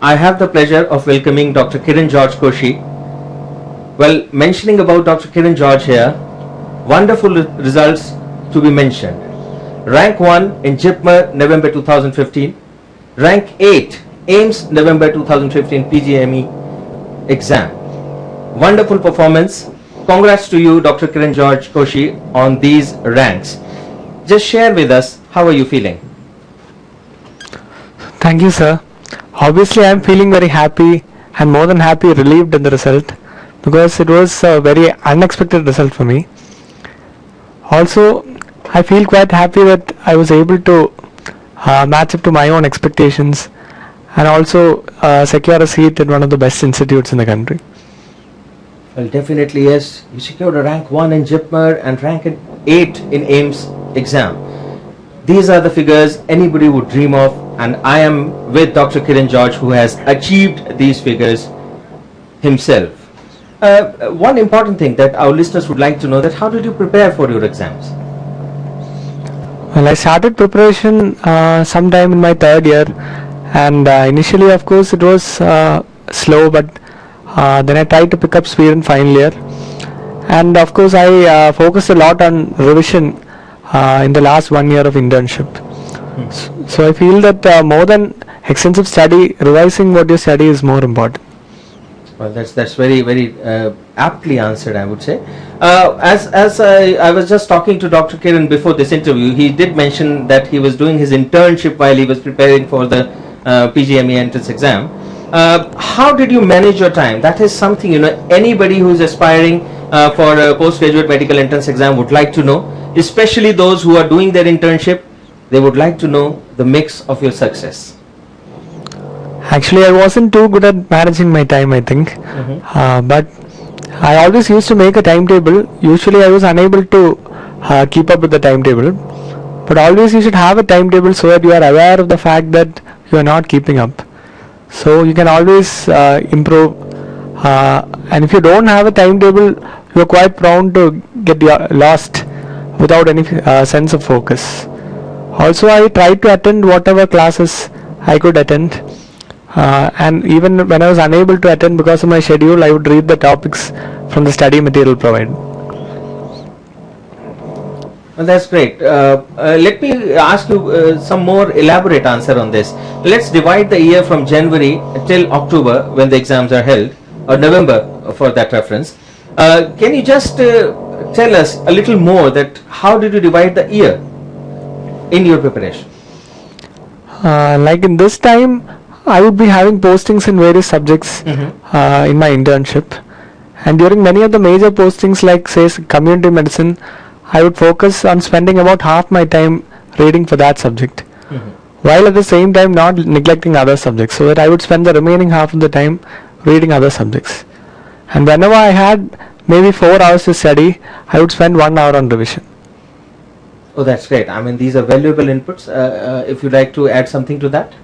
I have the pleasure of welcoming Dr. Kiran George Koshi. Well, mentioning about Dr. Kiran George here, wonderful results to be mentioned. Rank 1 in JIPMER November 2015, Rank 8 AIMS November 2015 PGME exam. Wonderful performance. Congrats to you, Dr. Kiran George Koshi, on these ranks. Just share with us, how are you feeling? Thank you, sir. Obviously, I am feeling very happy and more than happy, relieved in the result, because it was a very unexpected result for me. Also, I feel quite happy that I was able to match up to my own expectations and also secure a seat at one of the best institutes in the country. Well, definitely yes. You secured a rank 1 in JIPMER and rank 8 in AIMS exam. These are the figures anybody would dream of, and I am with Dr. Kiran George, who has achieved these figures himself. One important thing that our listeners would like to know, that how did you prepare for your exams? Well, I started preparation sometime in my third year, and initially, of course, it was slow, but then I tried to pick up speed in final year, and of course I focused a lot on revision in the last 1 year of internship. So I feel that more than extensive study, revising what you study is more important. Well, that's very aptly answered, I would say. As I was just talking to Dr. Kiran before this interview, he did mention that he was doing his internship while he was preparing for the PGME entrance exam. How did you manage your time? That is something, anybody who is aspiring for a postgraduate medical entrance exam would like to know, especially those who are doing their internship. They would like to know the mix of your success. Actually, I wasn't too good at managing my time, I think. But I always used to make a timetable. Usually I was unable to keep up with the timetable. But always you should have a timetable so that you are aware of the fact that you are not keeping up. So you can always improve. And if you don't have a timetable, you are quite prone to get lost without any sense of focus. Also, I tried to attend whatever classes I could attend. And even when I was unable to attend because of my schedule, I would read the topics from the study material provided. Well, that's great. Let me ask you some more elaborate answer on this. Let's divide the year from January till October, when the exams are held, or November for that reference. Can you just tell us a little more that how did you divide the year in your preparation? Like in this time, I would be having postings in various subjects in my internship, and during many of the major postings like say community medicine, I would focus on spending about half my time reading for that subject, while at the same time not neglecting other subjects, so that I would spend the remaining half of the time reading other subjects. And whenever I had maybe 4 hours to study, I would spend 1 hour on revision. Oh, that's great. I mean, these are valuable inputs. If you'd like to add something to that.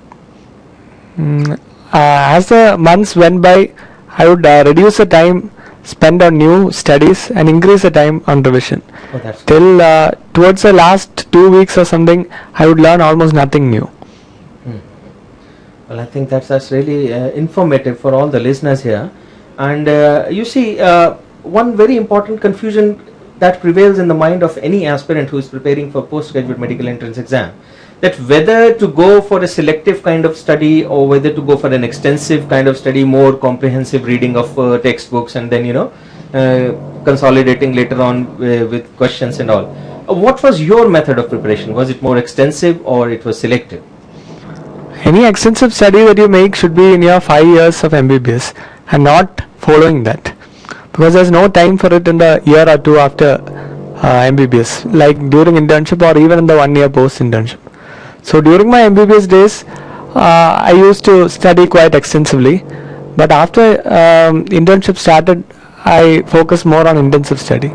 As the months went by, I would reduce the time spent on new studies and increase the time on revision. Oh, that's Till towards the last 2 weeks or something, I would learn almost nothing new. Well, I think that's really informative for all the listeners here. And you see, one very important confusion that prevails in the mind of any aspirant who is preparing for postgraduate medical entrance exam, that whether to go for a selective kind of study or whether to go for an extensive kind of study, more comprehensive reading of textbooks, and then consolidating later on with questions and all. What was your method of preparation? Was it more extensive or it was selective? Any extensive study that you make should be in your 5 years of MBBS and not following that, because there's no time for it in the year or two after MBBS, like during internship or even in the 1 year post internship. So during my MBBS days, I used to study quite extensively, but after internship started, I focused more on intensive study.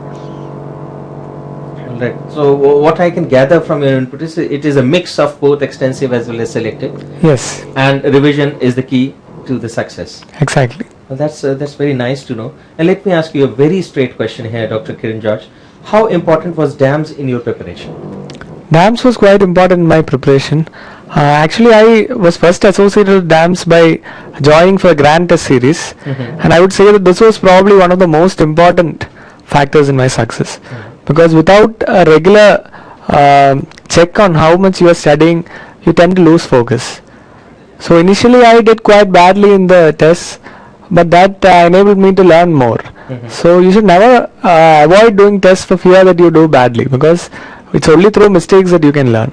Right. So what I can gather from your input is it is a mix of both extensive as well as selective. Yes. And revision is the key to the success. Exactly. Well, that's very nice to know. And let me ask you a very straight question here, Dr. Kiran George. How important was DAMS in your preparation? DAMS was quite important in my preparation. Actually, I was first associated with dams by joining for Grand Test Series, and I would say that this was probably one of the most important factors in my success, because without a regular check on how much you are studying, you tend to lose focus. So initially, I did quite badly in the tests, but that enabled me to learn more. So you should never avoid doing tests for fear that you do badly, because it's only through mistakes that you can learn.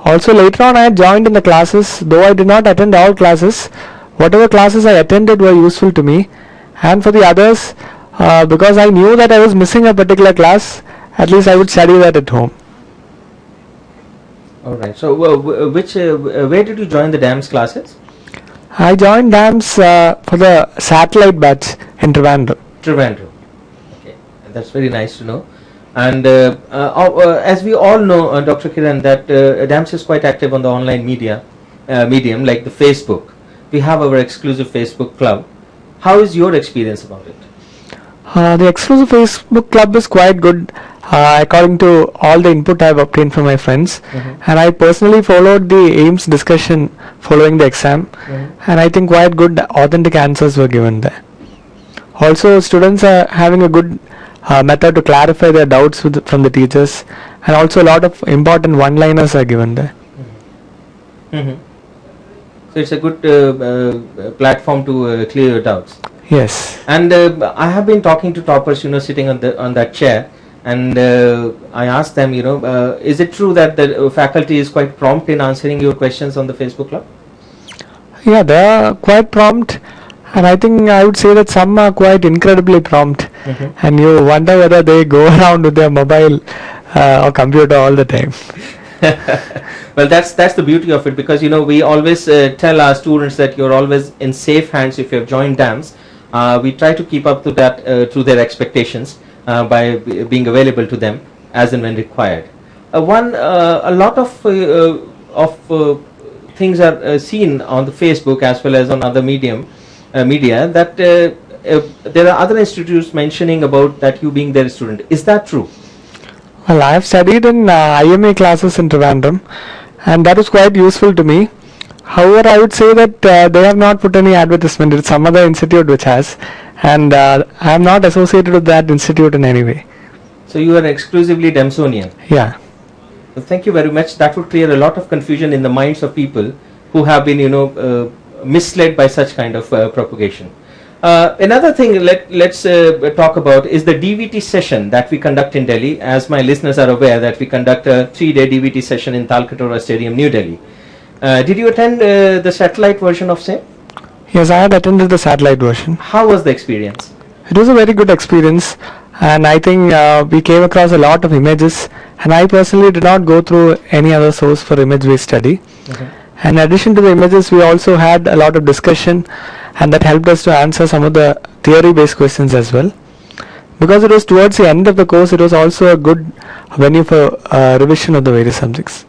Also, later on, I had joined in the classes. Though I did not attend all classes, whatever classes I attended were useful to me. And for the others, because I knew that I was missing a particular class, at least I would study that at home. All right. So, where did you join the dams classes? I joined dams for the satellite batch in Trivandrum. Trivandrum. Okay, that's very nice to know. And as we all know, Dr. Kiran, that DAMS is quite active on the online medium like the Facebook. We have our exclusive Facebook club. How is your experience about it? The exclusive Facebook club is quite good according to all the input I have obtained from my friends. And I personally followed the AIMS discussion following the exam. And I think quite good authentic answers were given there. Also, students are having a good method to clarify their doubts from the teachers, and also a lot of important one-liners are given there. So it's a good platform to clear your doubts. Yes. And I have been talking to toppers, sitting on that chair, and I asked them, is it true that the faculty is quite prompt in answering your questions on the Facebook club? Yeah, they are quite prompt. And I think I would say that some are quite incredibly prompt, and you wonder whether they go around with their mobile or computer all the time. Well, that's the beauty of it, because we always tell our students that you're always in safe hands if you have joined DAMS. We try to keep up to that to their expectations by being available to them as and when required. A lot of things are seen on the Facebook as well as on other media that there are other institutes mentioning about that you being their student. Is that true? Well, I have studied in IMA classes in Trivandrum, and that was quite useful to me. However, I would say that they have not put any advertisement. It's some other institute which has, and I am not associated with that institute in any way. So you are exclusively Damsonian? Yeah. Well, thank you very much. That would clear a lot of confusion in the minds of people who have been, misled by such kind of propagation. Another thing let's talk about is the DVT session that we conduct in Delhi. As my listeners are aware, that we conduct a 3-day DVT session in Talkatore Stadium, New Delhi. Did you attend the satellite version of same? Yes, I had attended the satellite version. How was the experience? It was a very good experience, and I think we came across a lot of images, and I personally did not go through any other source for image-based study. And in addition to the images, we also had a lot of discussion, and that helped us to answer some of the theory-based questions as well. Because it was towards the end of the course, it was also a good venue for revision of the various subjects.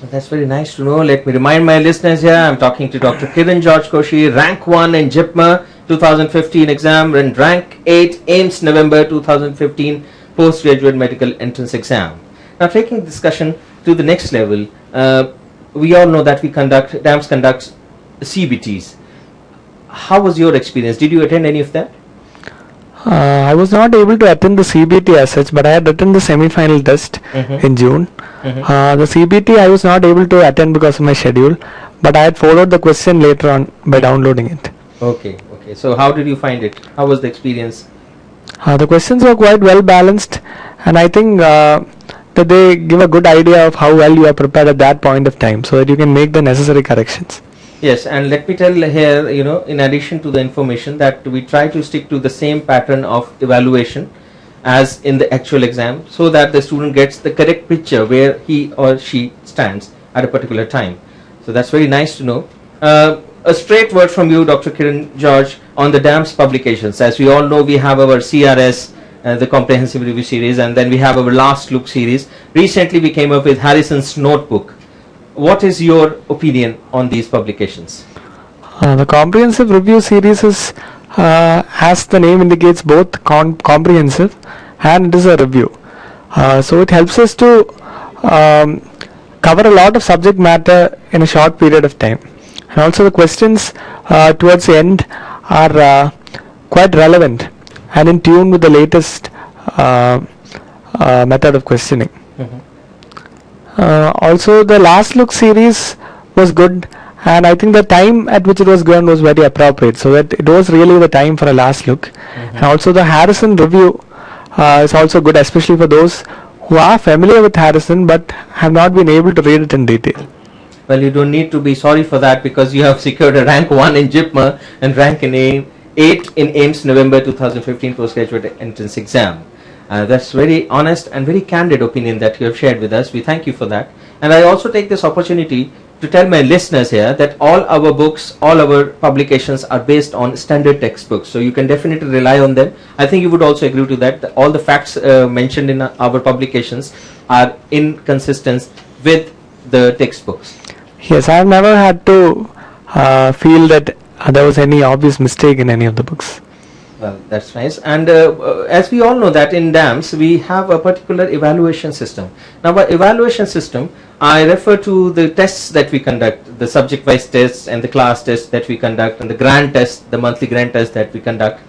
That's very nice to know. Let me remind my listeners here, I'm talking to Dr. Kiran George Koshi, rank 1 in JIPMER 2015 exam, and rank 8 AIMS November 2015 postgraduate medical entrance exam. Now, taking discussion to the next level, we all know that DAMS conducts CBTs. How was your experience? Did you attend any of that? I was not able to attend the CBT as such, but I had attended the semi-final test in June. The CBT I was not able to attend because of my schedule, but I had followed the question later on by downloading it. Okay. So how did you find it? How was the experience? The questions were quite well balanced, and I think that they give a good idea of how well you are prepared at that point of time, so that you can make the necessary corrections. Yes, and let me tell here, in addition to the information, that we try to stick to the same pattern of evaluation as in the actual exam, so that the student gets the correct picture where he or she stands at a particular time. So that's very nice to know. A straight word from you, Dr. Kiran George, on the DAMS publications. As we all know, we have our CRS, the Comprehensive Review Series, and then we have our Last Look series. Recently, we came up with Harrison's Notebook. What is your opinion on these publications? The Comprehensive Review Series is, as the name indicates, both comprehensive and it is a review. So it helps us to cover a lot of subject matter in a short period of time. And also the questions towards the end are quite relevant and in tune with the latest method of questioning. Also the last look series was good, and I think the time at which it was given was very appropriate, so that it was really the time for a last look. And also the Harrison review is also good, especially for those who are familiar with Harrison but have not been able to read it in detail. Well, you don't need to be sorry for that, because you have secured a rank 1 in JIPMER and rank in 8 in AIMS November 2015 postgraduate entrance exam. That's very honest and very candid opinion that you have shared with us. We thank you for that. And I also take this opportunity to tell my listeners here that all our books, all our publications are based on standard textbooks. So you can definitely rely on them. I think you would also agree to that. All the facts mentioned in our publications are in consistence with the textbooks. Yes, I have never had to feel that there was any obvious mistake in any of the books. Well, that's nice. And as we all know that in DAMS we have a particular evaluation system. Now, by evaluation system, I refer to the tests that we conduct, the subject-wise tests and the class tests that we conduct, and the grand test, the monthly grand test that we conduct,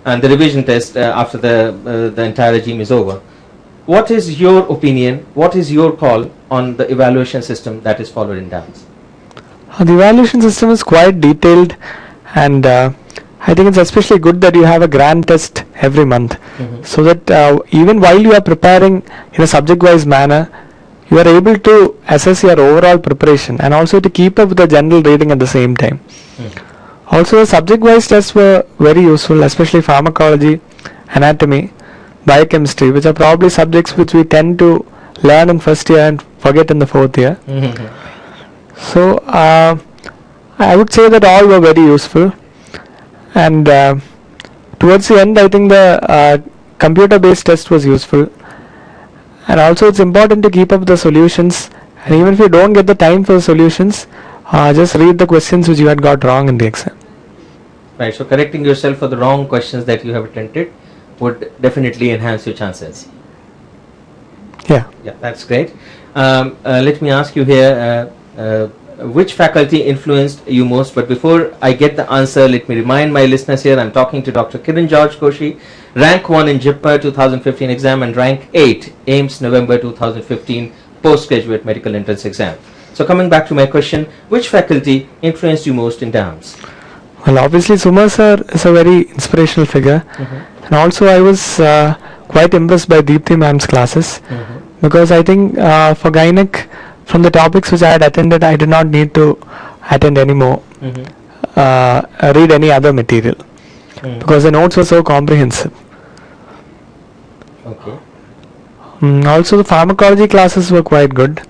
and the revision test after the entire regime is over. What is your opinion? What is your call on the evaluation system that is followed in DAMS? The evaluation system is quite detailed, and I think it's especially good that you have a grand test every month, so that even while you are preparing in a subject-wise manner, you are able to assess your overall preparation and also to keep up with the general reading at the same time. Also, the subject-wise tests were very useful, especially pharmacology, anatomy, biochemistry, which are probably subjects which we tend to learn in first year and forget in the fourth year. So I would say that all were very useful, and towards the end I think the computer based test was useful, and also it's important to keep up the solutions, and even if you don't get the time for the solutions, just read the questions which you had got wrong in the exam. Right, so correcting yourself for the wrong questions that you have attempted would definitely enhance your chances. Yeah, That's great. Let me ask you here, which faculty influenced you most? But before I get the answer, let me remind my listeners here, I'm talking to Dr. Kiran George Koshi, rank 1 in JIPMER 2015 exam and rank 8 AIMS November 2015 postgraduate medical entrance exam. So coming back to my question, which faculty influenced you most in DAMS? well, obviously Suma sir is a very inspirational figure, and also I was quite impressed by Deepthi ma'am's classes, because I think for Gynec, from the topics which I had attended, I did not need to attend anymore, read any other material, because the notes were so comprehensive. Okay. Also the pharmacology classes were quite good,